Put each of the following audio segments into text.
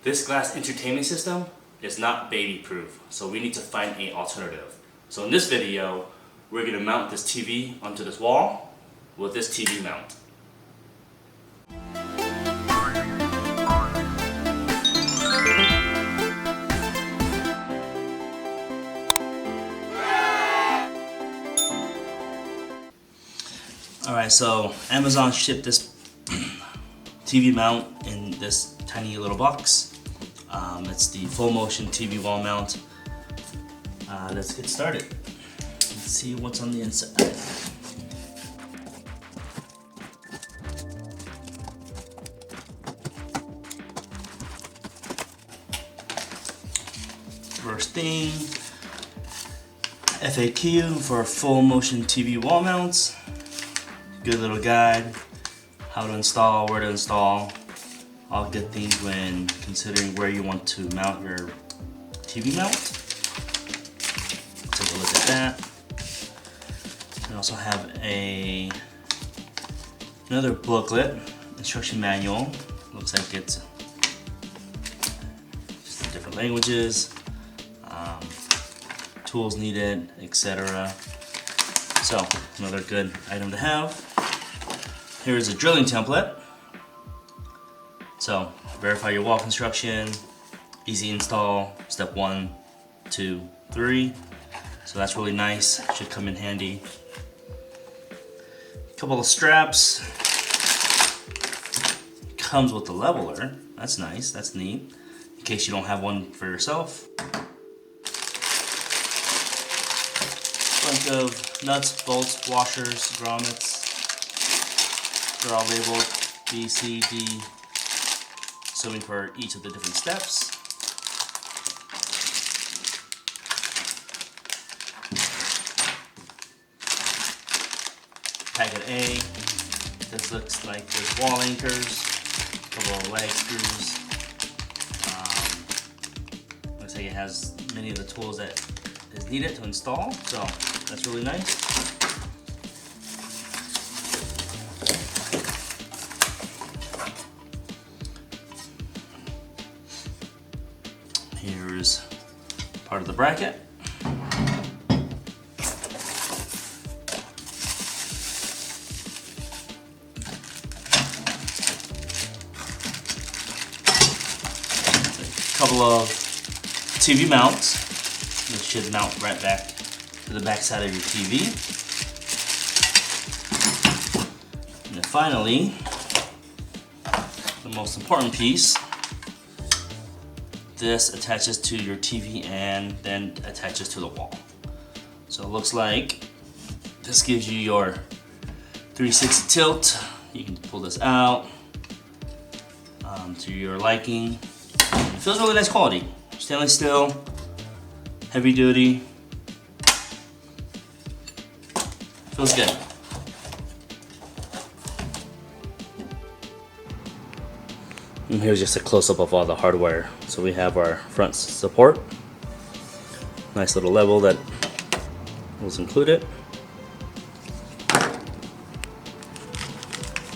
This glass entertainment system is not baby proof, so we need to find an alternative. So in this video, we're going to mount this TV onto this wall with this TV mount. Alright, so Amazon shipped this TV mount in this tiny little box. It's the full motion TV wall mount. Let's get started. Let's see what's on the inside. First thing, FAQ for full motion TV wall mounts. Good little guide, how to install, where to install. All good things when considering where you want to mount your TV mount. Take a look at that. We also have another booklet, instruction manual. Looks like it's just in different languages, tools needed, etc. So another good item to have. Here's a drilling template. So verify your wall construction, easy install, step 1, 2, 3. So that's really nice, should come in handy. A couple of straps. Comes with a leveler, that's nice, that's neat. In case you don't have one for yourself. Bunch of nuts, bolts, washers, grommets. They're all labeled B, C, D, assuming for each of the different steps. Packet A, this looks like there's wall anchors, a couple of lag screws. Looks like it has many of the tools that is needed to install, so that's really nice. Here's part of the bracket. A couple of TV mounts. This should mount right back to the back side of your TV. And then finally, the most important piece. This attaches to your TV and then attaches to the wall. So it looks like this gives you your 360 tilt. You can pull this out to your liking. It feels really nice quality. Stainless steel, heavy duty. Feels good. And here's just a close-up of all the hardware. So we have our front support. Nice little level that was included.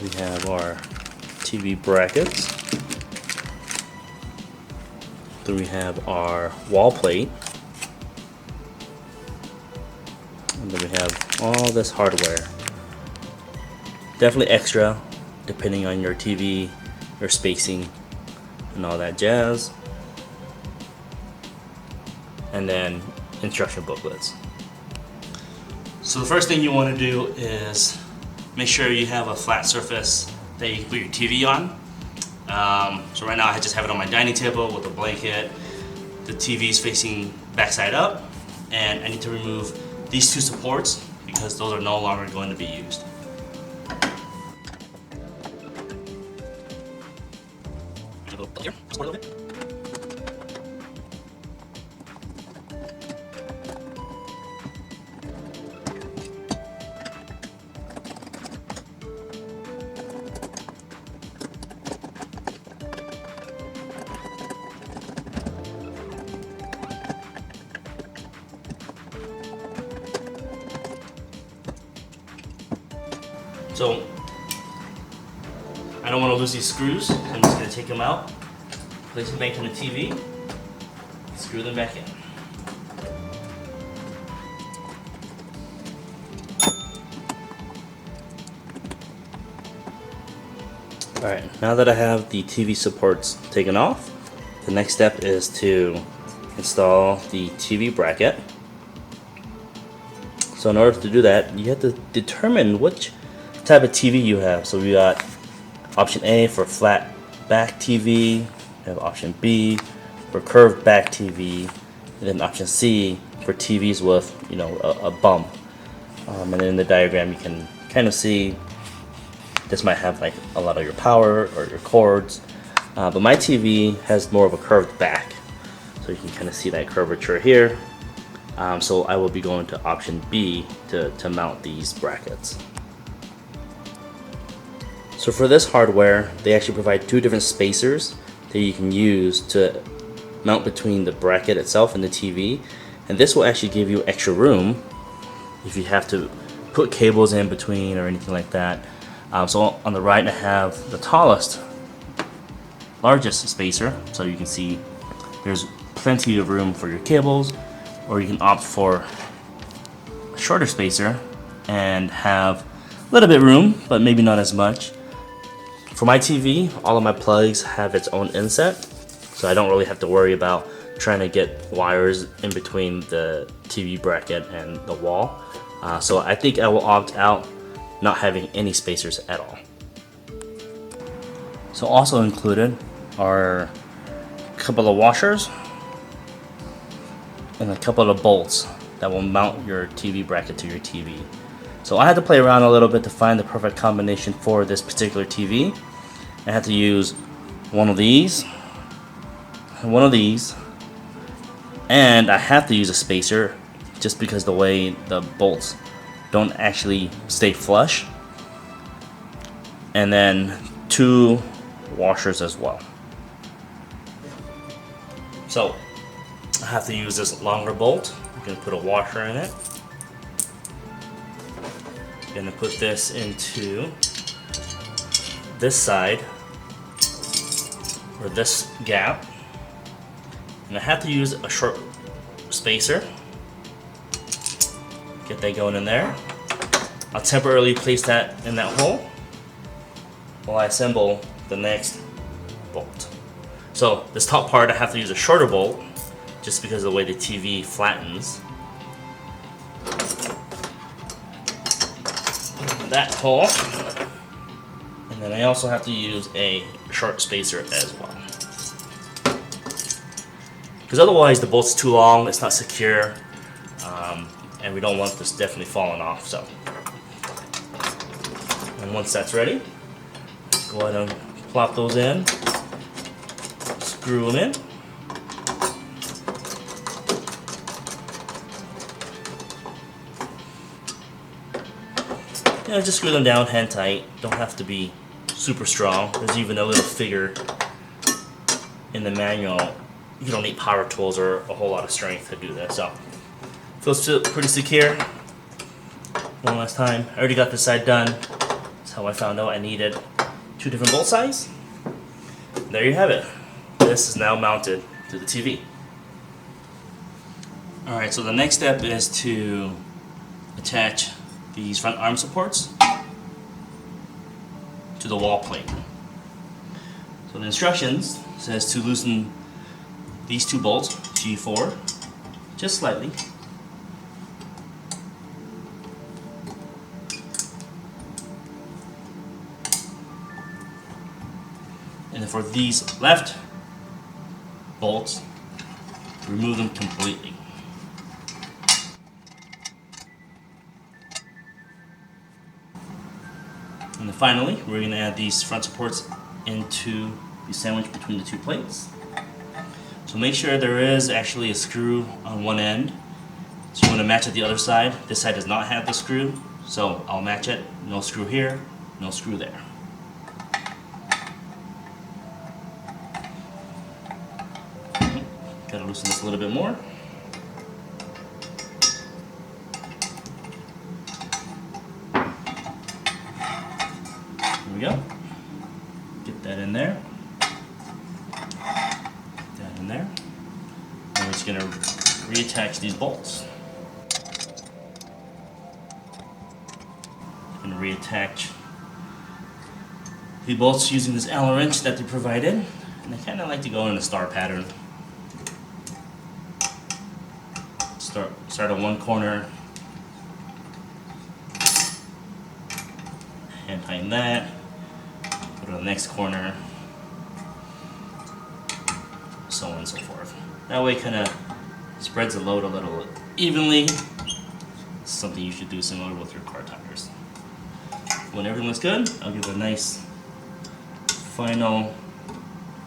We have our TV brackets. Then we have our wall plate. And then we have all this hardware. Definitely extra, depending on your TV, your spacing, and all that jazz. And then instruction booklets. So the first thing you want to do is make sure you have a flat surface that you can put your TV on. So right now I just have it on my dining table with a blanket. The TV is facing backside up, and I need to remove these two supports because those are no longer going to be used. Here, support a little bit. So I don't want to lose these screws, so I'm just going to take them out. place them back in the TV, screw them back in. Alright, now that I have the TV supports taken off, the next step is to install the TV bracket. So in order to do that, you have to determine which type of TV you have. So we got option A for flat back TV, we have option B for curved back TV, and then option C for TVs with, you know, a bump. And then in the diagram you can kind of see this might have like a lot of your power or your cords, but my TV has more of a curved back, so you can kind of see that curvature here. So I will be going to option B to mount these brackets. So for this hardware, they actually provide two different spacers that you can use to mount between the bracket itself and the TV, and this will actually give you extra room if you have to put cables in between or anything like that. So on the right I have the largest spacer, so you can see there's plenty of room for your cables, or you can opt for a shorter spacer and have a little bit room, but maybe not as much. For my TV, all of my plugs have its own inset, so I don't really have to worry about trying to get wires in between the TV bracket and the wall. So I think I will opt out not having any spacers at all. So also included are a couple of washers and a couple of bolts that will mount your TV bracket to your TV. So I had to play around a little bit to find the perfect combination for this particular TV. I had to use one of these, and I have to use a spacer just because the way the bolts don't actually stay flush, and then two washers as well. So I have to use this longer bolt. I'm going to put a washer in it. I'm going to put this into this side, or this gap, and I have to use a short spacer. Get that going in there. I'll temporarily place that in that hole while I assemble the next bolt. So this top part I have to use a shorter bolt just because of the way the TV flattens. That hole. And then I also have to use a short spacer as well. Because otherwise the bolt's too long, it's not secure. And we don't want this definitely falling off. So, and once that's ready, go ahead and plop those in, screw them in. Yeah, just screw them down hand tight. Don't have to be super strong. There's even a little figure in the manual. You don't need power tools or a whole lot of strength to do this. So feels pretty secure. One last time. I already got this side done. That's how I found out I needed two different bolt size. There you have it. This is now mounted to the TV. Alright, so the next step is to attach these front arm supports to the wall plate. So the instructions says to loosen these two bolts, G4, just slightly. And then for these left bolts, remove them completely. And then finally, we're going to add these front supports into the sandwich between the two plates. So make sure there is actually a screw on one end. So you want to match it the other side. This side does not have the screw, so I'll match it. No screw here, no screw there. Gotta loosen this a little bit more. There we go. Get that in there. going to reattach these bolts. I'm going to reattach the bolts using this Allen wrench that they provided, and I kind of like to go in a star pattern. Start on one corner, hand tighten that, go to the next corner, so on and so forth. That way it kind of spreads the load a little evenly. It's something you should do similar with your car tires. When everything looks good, I'll give it a nice final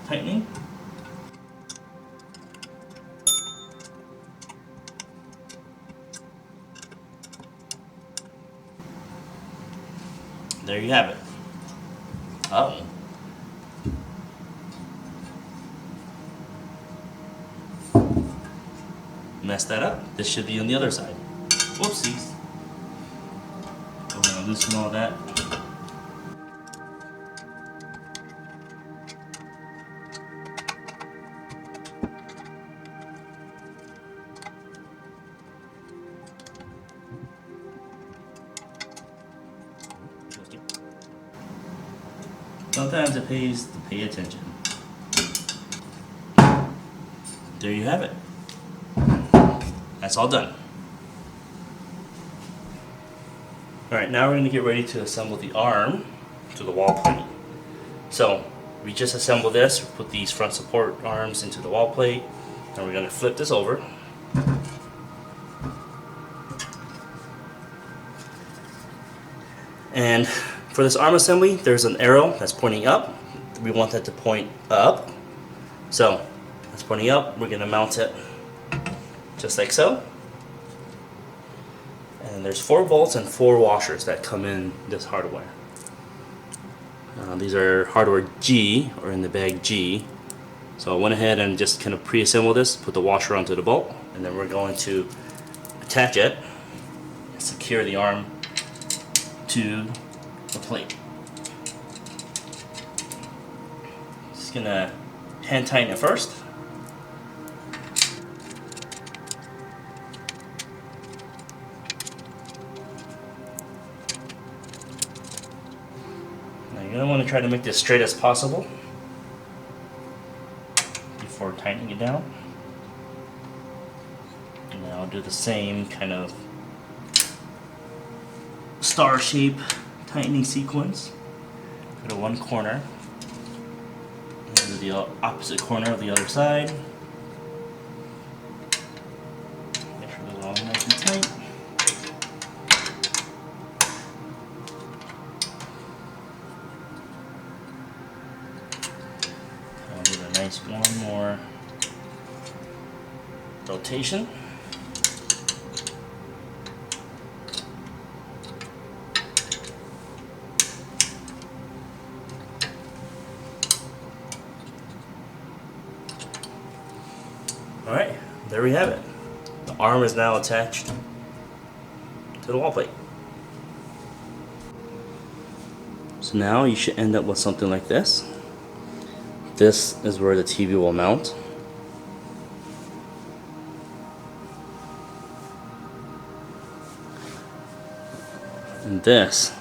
tightening. There you have it. Uh-oh. Messed that up. This should be on the other side. Whoopsies. We're gonna loosen all that. Sometimes it pays to pay attention. There you have it. That's all done. Alright, now we're going to get ready to assemble the arm to the wall plate. So, we just assembled this, we put these front support arms into the wall plate, and we're going to flip this over. And for this arm assembly, there's an arrow that's pointing up. We want that to point up. So, it's pointing up, we're going to mount it just like so. And there's 4 bolts and 4 washers that come in this hardware. These are hardware G, or in the bag G. So I went ahead and just kind of pre-assembled this, put the washer onto the bolt, and then we're going to attach it and secure the arm to the plate. Just gonna hand tighten it first. Now you're gonna want to try to make this straight as possible before tightening it down. And now I'll do the same kind of star shape tightening sequence. Go to one corner, and do the opposite corner of the other side. Make sure they're all nice and tight. I'll do a nice one more rotation. Alright, there we have it. The arm is now attached to the wall plate. So now you should end up with something like this. This is where the TV will mount. And this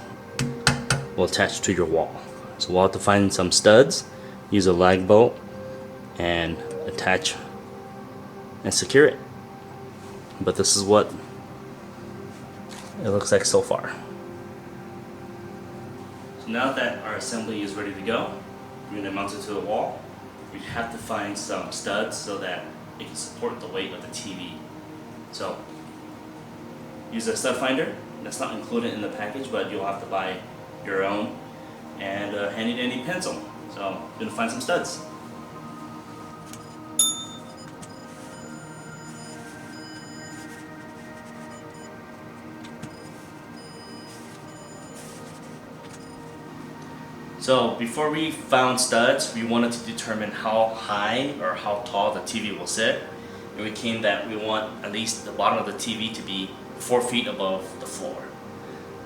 will attach to your wall. So we'll have to find some studs, use a lag bolt, and attach and secure it. But this is what it looks like so far. So now that our assembly is ready to go, we're going to mount it to the wall. We have to find some studs so that it can support the weight of the TV. So use a stud finder. That's not included in the package, but you'll have to buy your own, and a handy dandy pencil. So I'm going to find some studs. So before we found studs, we wanted to determine how high or how tall the TV will sit. And we came that we want at least the bottom of the TV to be 4 feet above the floor.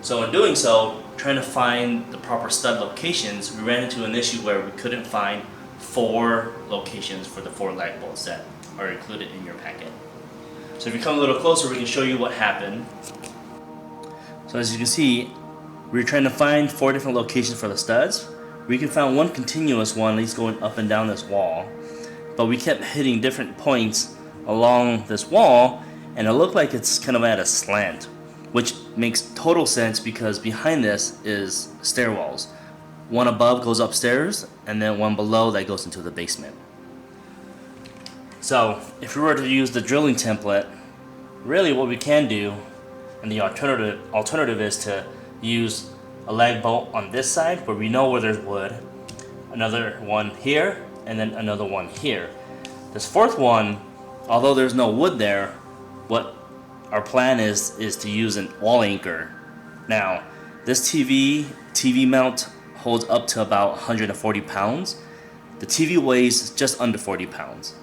So in doing so, trying to find the proper stud locations, we ran into an issue where we couldn't find 4 locations for the 4 lag bolts that are included in your packet. So if you come a little closer, we can show you what happened. So as you can see, we were trying to find 4 different locations for the studs. We can find one continuous one, at least going up and down this wall, but we kept hitting different points along this wall, and it looked like it's kind of at a slant, which makes total sense because behind this is stairwells. One above goes upstairs, and then one below that goes into the basement. So if we were to use the drilling template, really what we can do, and the alternative is to use a lag bolt on this side where we know where there's wood, another one here, and then another one here. This 4th one, although there's no wood there, what our plan is to use an wall anchor. Now, this TV mount holds up to about 140 pounds. The TV weighs just under 40 pounds.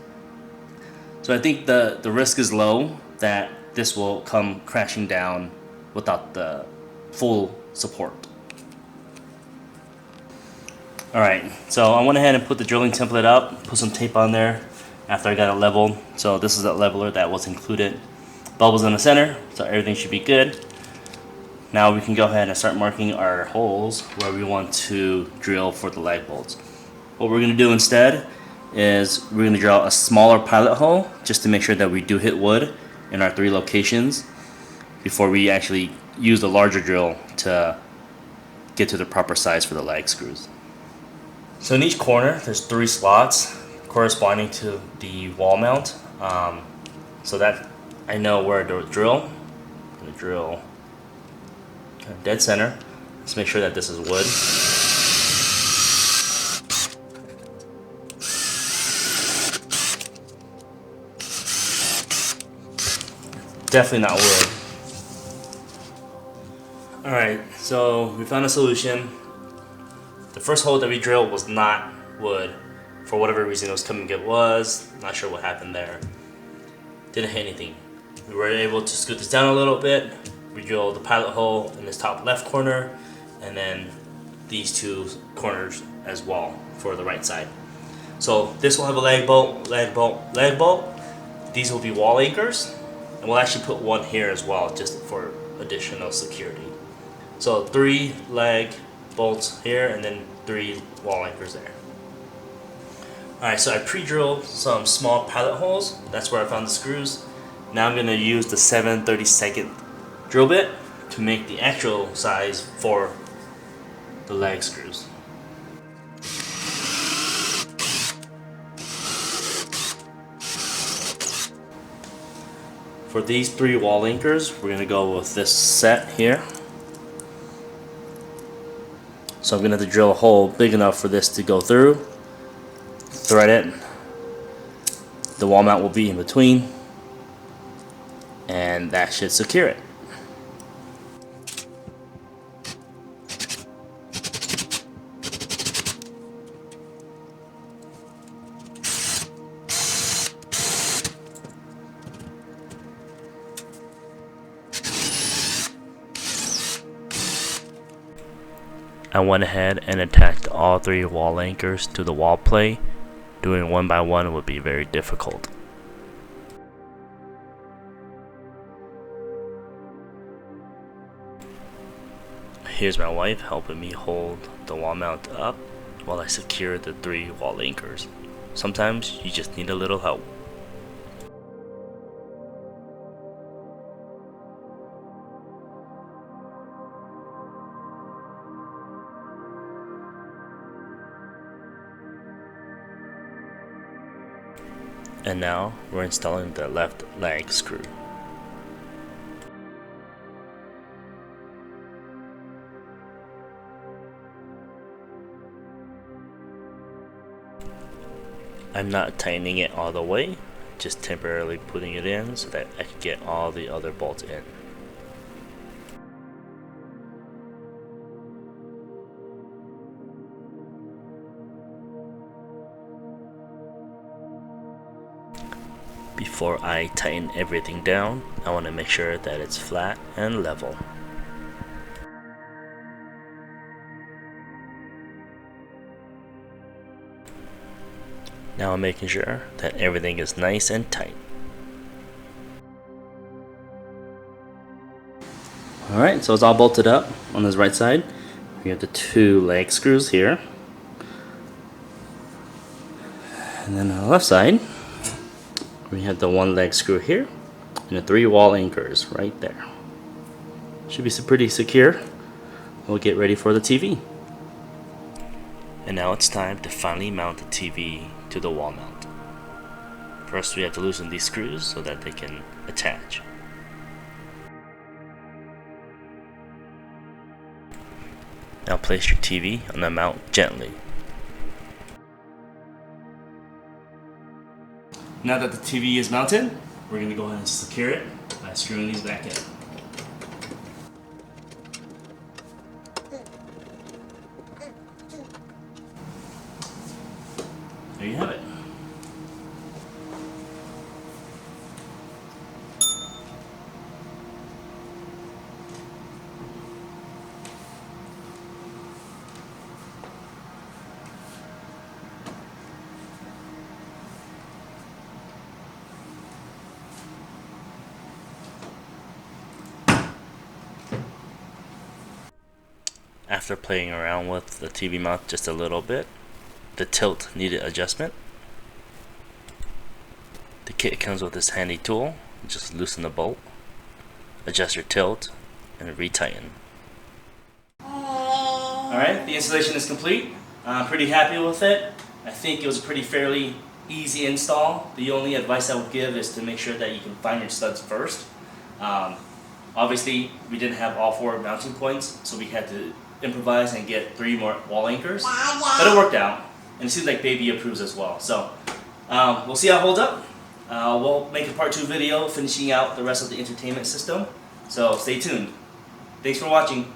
So I think the risk is low that this will come crashing down without the full support. Alright, so I went ahead and put the drilling template up, put some tape on there after I got it leveled. So this is the leveler that was included. Bubbles in the center, so everything should be good. Now we can go ahead and start marking our holes where we want to drill for the lag bolts. What we're going to do instead is we're going to drill a smaller pilot hole just to make sure that we do hit wood in our 3 locations before we actually use the larger drill to get to the proper size for the lag screws. So in each corner there's 3 slots corresponding to the wall mount, so that I know where to drill. I'm going to drill dead center. Let's make sure that this is wood. Definitely not wood. Alright, so we found a solution. The first hole that we drilled was not wood. For whatever reason it was coming, it was. Not sure what happened there. Didn't hit anything. We were able to scoot this down a little bit. We drilled the pilot hole in this top left corner, and then these 2 corners as well for the right side. So this will have a lag bolt, lag bolt, lag bolt. These will be wall anchors, and we'll actually put one here as well just for additional security. So 3 lag bolts here, and then 3 wall anchors there. Alright, so I pre-drilled some small pilot holes. That's where I found the screws. Now I'm going to use the 7/32 drill bit to make the actual size for the lag screws. For these 3 wall anchors, we're going to go with this set here. So I'm going to have to drill a hole big enough for this to go through, thread it, the wall mount will be in between, and that should secure it. I went ahead and attached all 3 wall anchors to the wall plate. Doing one by one would be very difficult. Here's my wife helping me hold the wall mount up while I secure the 3 wall anchors. Sometimes you just need a little help. And now we're installing the left lag screw. I'm not tightening it all the way, just temporarily putting it in so that I can get all the other bolts in. Before I tighten everything down, I want to make sure that it's flat and level. Now I'm making sure that everything is nice and tight. Alright, so it's all bolted up on this right side. We have the 2 leg screws here. And then on the left side, we have the 1 leg screw here and the 3 wall anchors right there. Should be pretty secure. We'll get ready for the TV. And now it's time to finally mount the TV to the wall mount. First we have to loosen these screws so that they can attach. Now place your TV on the mount gently. Now that the TV is mounted, we're going to go ahead and secure it by screwing these back in. There you have it. After playing around with the TV mount just a little bit, the tilt needed adjustment. The kit comes with this handy tool. Just loosen the bolt, adjust your tilt, and retighten. Alright, the installation is complete. I'm pretty happy with it. I think it was a pretty fairly easy install. The only advice I would give is to make sure that you can find your studs first. Obviously, we didn't have all 4 mounting points, so we had to improvise and get 3 more wall anchors. But it worked out, and it seems like baby approves as well. So we'll see how it holds up. We'll make a part 2 video finishing out the rest of the entertainment system. So stay tuned. Thanks for watching.